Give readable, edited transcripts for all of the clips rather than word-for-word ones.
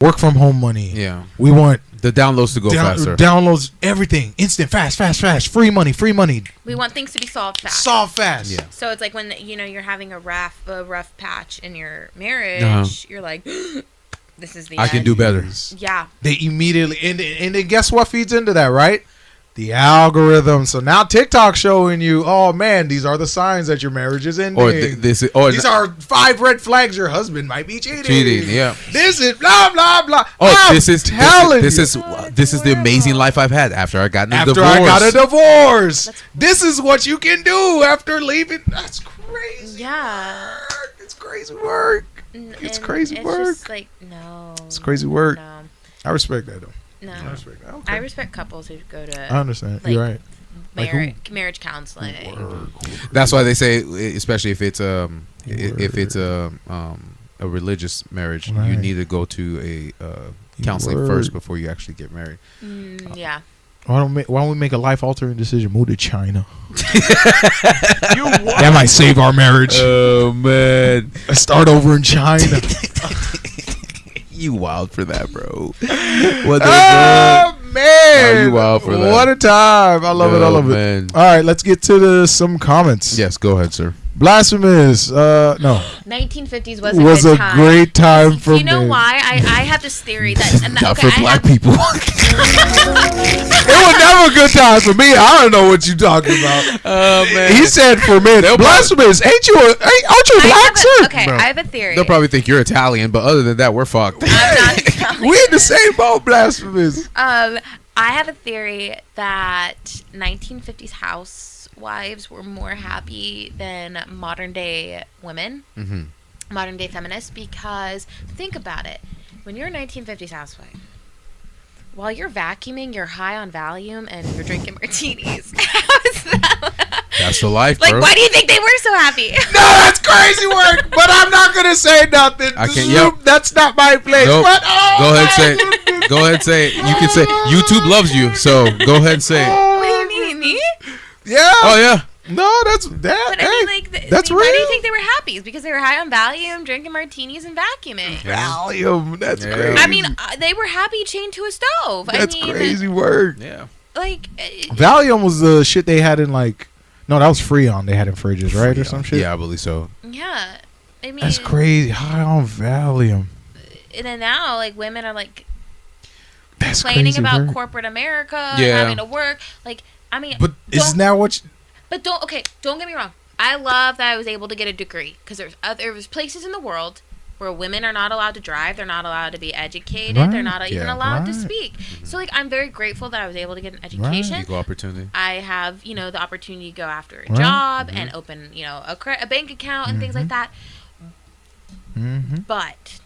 work from home money. Yeah. We want the downloads to go faster. Downloads, everything. Instant, fast. Free money. We want things to be solved fast. Yeah. So it's like when, you're having a rough patch in your marriage, you're like, this is the end. I can do better. Yeah. They immediately, and then guess what feeds into that, right? The algorithm. So now TikTok showing you, oh man, these are the signs that your marriage is ending. Or these are 5 red flags your husband might be cheating. Yeah. This is blah blah blah. This is the amazing life I've had after I got a divorce. This is what you can do after leaving. That's crazy. Yeah. It's crazy work. It's crazy work. Just like, no. It's crazy work. No. I respect that though. No. I respect that. Okay. I respect couples who go to. I understand. You're right. Marriage counseling. That's why they say, especially if it's a religious marriage, you need to go to a counseling first before you actually get married. Yeah. Why don't we make a life altering decision? Move to China. That might save our marriage. Oh man! Let's start over in China. You wild for that, bro. Oh man! Oh, you wild for that. What a time! I love it. Man. All right, let's get to some comments. Yes, go ahead, sir. Blasphemous. No. 1950s was a great time for me. You know why? I have this theory that not for black people. It was never a good time for me. I don't know what you talking about. Oh man. He said for men. Blasphemous. Aren't you black, sir? Okay, Bro. I have a theory. They'll probably think you're Italian, but other than that, we're fucked. We in the same boat, blasphemous. I have a theory that 1950s housewives were more happy than modern day women, modern day feminists, because think about it. When you're a 1950s housewife, while you're vacuuming, you're high on Valium and you're drinking martinis. How is that? That's the life, like, bro. why do you think they were so happy? No, that's crazy work. But I'm not gonna say nothing. I can't. That's not my place. Nope. But, go ahead, say it. Go ahead, say it. You can say YouTube loves you, so go ahead and say it. What do you mean, me? Yeah. Oh yeah. No, that's that. But I mean, that's real. Why do you think they were happy? It's because they were high on Valium, drinking martinis, and vacuuming. Valium. That's crazy. I mean, they were happy chained to a stove. That's crazy work. Yeah. Like Valium was the shit they had in like. No, that was Freon they had in fridges, right, or some shit. Yeah, I believe so. Yeah, I mean that's crazy. High on Valium. And then now, like, women are like that's complaining crazy about work. corporate America, having to work. Like, I mean, but isn't that what? But don't get me wrong. I love that I was able to get a degree because there's places in the world where women are not allowed to drive. They're not allowed to be educated. Right. They're not even allowed to Right. speak. So, like, I'm very grateful that I was able to get an education. Equal opportunity. I have, the opportunity to go after a job and open, a bank account and things like that. But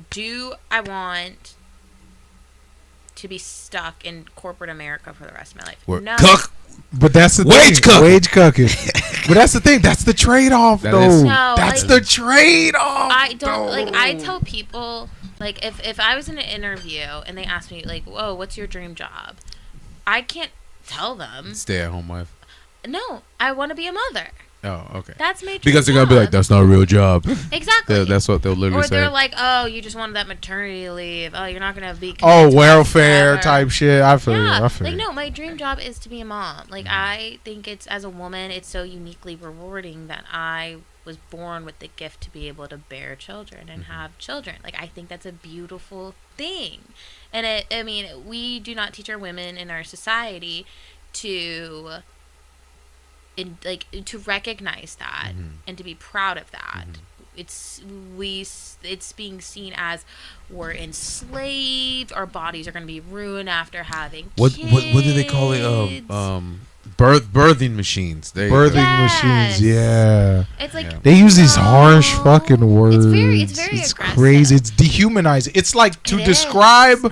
do I want to be stuck in corporate America for the rest of my life? No. Cook. But that's the Wage thing. cook. Wage cooking. But that's the thing. That's the trade-off, though. No, that's like, the trade-off. I don't I tell people, like, if I was in an interview and they asked me, like, whoa, what's your dream job? I can't tell them. Stay-at-home wife. No, I want to be a mother. Oh, okay. That's my dream because they're gonna be like, that's not a real job. Exactly. That's what they'll literally say. Or they're like, oh, you just wanted that maternity leave. Oh, you're not gonna be. Welfare type shit. I feel you. Like, no, my dream job is to be a mom. Like, I think as a woman, it's so uniquely rewarding that I was born with the gift to be able to bear children and have children. Like, I think that's a beautiful thing. And we do not teach our women in our society to recognize that and to be proud of that. It's being seen as we're enslaved. Our bodies are going to be ruined after having kids. What do they call it? Birthing machines. Birthing machines. Yeah. It's like they use these harsh fucking words. It's very aggressive. Crazy. It's dehumanizing. It's like to describe.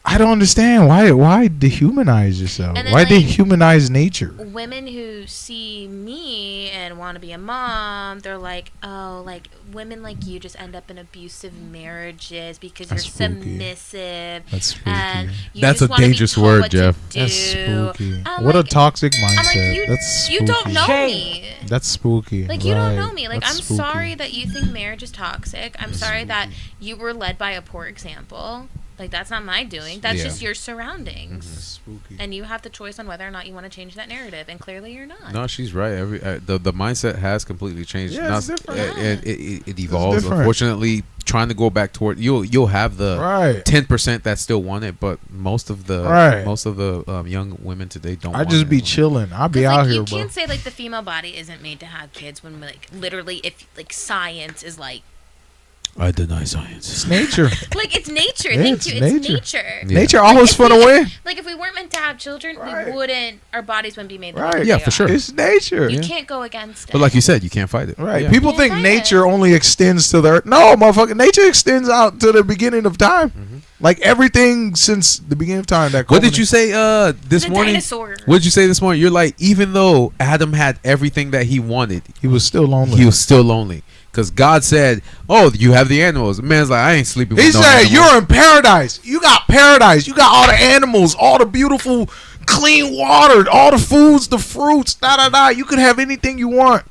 I don't understand why dehumanize yourself? And then, Why like, dehumanize nature? women who see me and want to be a mom, they're like, oh, like women like you just end up in abusive marriages because That's you're spooky. submissive. That's spooky. And you That's just a wanna be dangerous told word, what to Jeff. do. That's spooky. I'm What like- a toxic I'm like, mindset. That's spooky. you don't know me. That's spooky. Like, you don't know Right. me. Like, That's I'm spooky. sorry that you think marriage is toxic. I'm That's sorry that spooky. you were led by a poor example. Like, that's not my doing. That's Yeah. just your surroundings. That's spooky. And you have the choice on whether or not you want to change that narrative. And clearly you're not. No, she's right. The mindset has completely changed. Yeah, it's different. And it evolves. different. Unfortunately, trying to go back toward you'll have the Right. 10% that still want it, but most of the young women today don't. I want just it. be chilling. I'll be 'Cause, like, out you here, bro. can't say like the female body isn't made to have kids when like literally if like science is like I deny science. It's nature. it's nature. Yeah, Thank it's you. It's nature. nature. Yeah. Nature always If fun to we- win. Like if we weren't meant to have children, Right. we wouldn't. Our bodies wouldn't be made. The Right. way Yeah, they for are. sure. It's nature. You Yeah. can't go against it. But like you said, you can't fight it. Right. Yeah. People Yeah, think right. nature only extends to the earth. No, motherfucker. Nature extends out to the beginning of time. Mhm. Like everything since the beginning of time. What did you say this the morning? dinosaur. What did you say this morning? You're like, even though Adam had everything that he wanted, He was still lonely. he was still lonely. Because God said, "Oh, you have the animals." The man's like, "I ain't sleeping with He no said, animals." "You're in paradise. You got paradise. You got all the animals, all the beautiful, clean water, all the foods, the fruits. Da da da. You could have anything you want."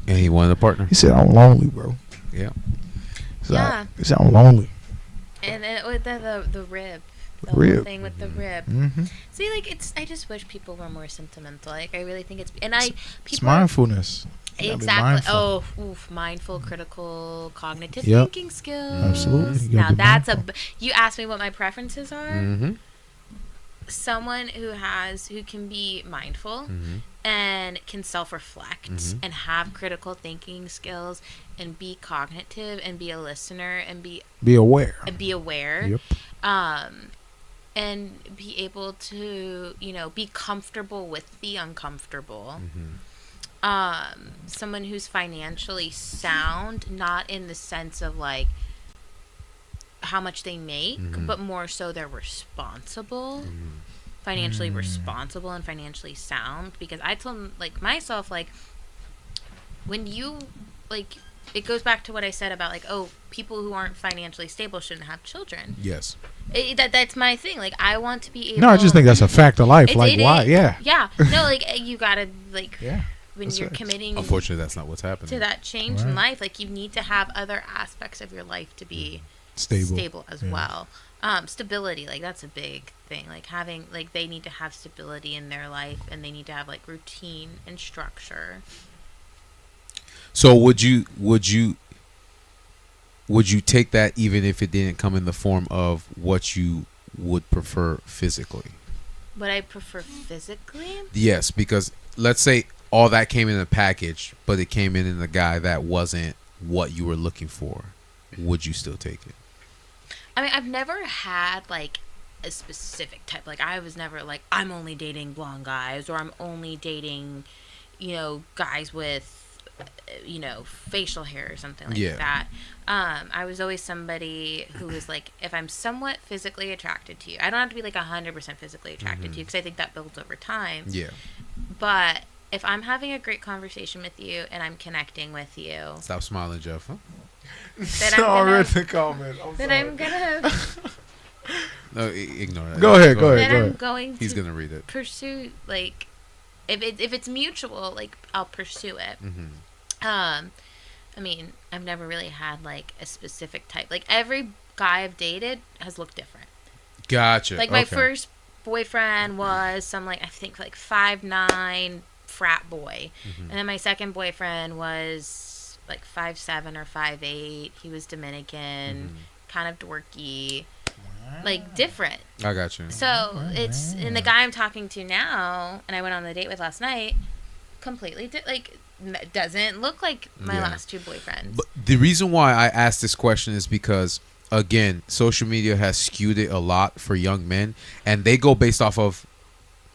And he wanted a partner. He said, "I'm lonely, bro." Yeah. Yeah. He said, "I'm lonely." And then with the rib. The Rib. whole thing with the rib. Mm-hmm. See, like I just wish people were more sentimental. Like I really think it's It's people mindfulness. You gotta be exactly. mindful. Oh, oof, mindful, critical, cognitive Yep. thinking skills. Absolutely. You Now gotta be that's mindful. you asked me what my preferences are. Mm-hmm. Someone who can be mindful Mm-hmm. and can self-reflect Mhm. and have critical thinking skills and be cognitive and be a listener and be aware. aware. Yep. And be able to, be comfortable with the uncomfortable. Mm-hmm. Someone who's financially sound, not in the sense of like how much they make, Mhm. but more so they're responsible, Mm-hmm. financially responsible and financially sound. Because I told like myself, like when you like, it goes back to what I said about like, oh, people who aren't financially stable shouldn't have children. Yes. That's my thing. Like I want to be able. No, I just think that's a fact of life. It's- Like, it why? is. Yeah. Yeah. No, like you gotta like Yeah. when That's you're right. committing Unfortunately, that's not what's happening. to that change in Right. life, like you need to have other aspects of your life to be Stable. as Yeah. well. Stability, like that's a big thing. Like having like they need to have stability in their life and they need to have like routine and structure. So would you take that even if it didn't come in the form of what you would prefer physically? Would I prefer physically? Yes, because let's say all that came in a package, but it came in a guy that wasn't what you were looking for. Would you still take it? I mean, I've never had like a specific type. Like I was never like I'm only dating blonde guys or I'm only dating, guys with facial hair or something like Yeah. that. I was always somebody who was like, if I'm somewhat physically attracted to you, I don't have to be like 100% physically attracted to you because I think that builds over time. Yeah. But if I'm having a great conversation with you and I'm connecting with you, Stop smiling, Jeff. Huh? then I'm gonna, read the comment. then I'm gonna, No, ignore that. Go ahead. then I'm going He's to gonna read it. pursue like, if it's mutual, like I'll pursue it. Mm-hmm. I mean, I've never really had like a specific type. Like every guy I've dated has looked different. Gotcha. Like my Okay. first boyfriend was some like I think like 5'9" frat boy, Mhm. and then my second boyfriend was like 5'7" or 5'8". He was Dominican, Mhm. kind of dorky, like different. I got you. So it's and the guy I'm talking to now, and I went on the date with last night, completely doesn't look like my Yeah. last two boyfriends. But the reason why I asked this question is because, again, social media has skewed it a lot for young men, and they go based off of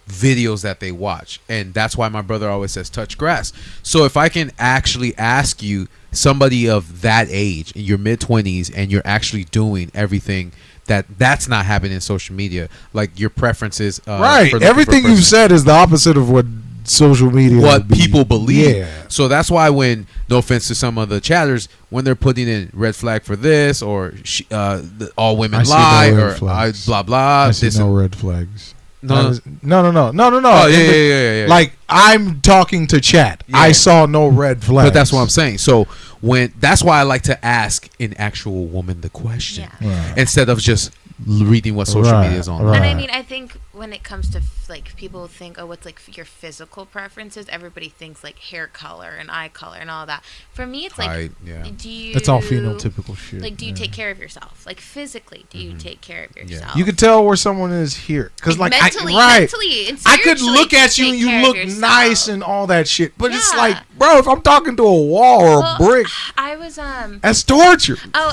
videos that they watch, and that's why my brother always says touch grass. So if I can actually ask you, somebody of that age in your mid 20s and you're actually doing everything that's not happening in social media, like your preferences, right. for Everything you've said is the opposite of what social media what people believe. Yeah. So that's why when, no offense to some of the chatters, when they're putting in red flag for this or all women lie or blah blah, I see no red flags. No. No. Oh yeah. Like I'm talking to chat. Yeah. I saw no red flags. But that's what I'm saying. So that's why I like to ask an actual woman the question instead of just reading what social media is on. Right. And I mean, I think when it comes to like people think, oh, what's like your physical preferences? Everybody thinks like hair color and eye color and all that. For me, it's like, do you? It's all phenotypical shit. Like, do you take care of yourself? Like physically, do you take care of yourself? You can tell where someone is here because like mentally, mentally and I could look at you and you look nice and all that shit, but it's like, bro, if I'm talking to a wall or a brick, I was that's torture. Oh,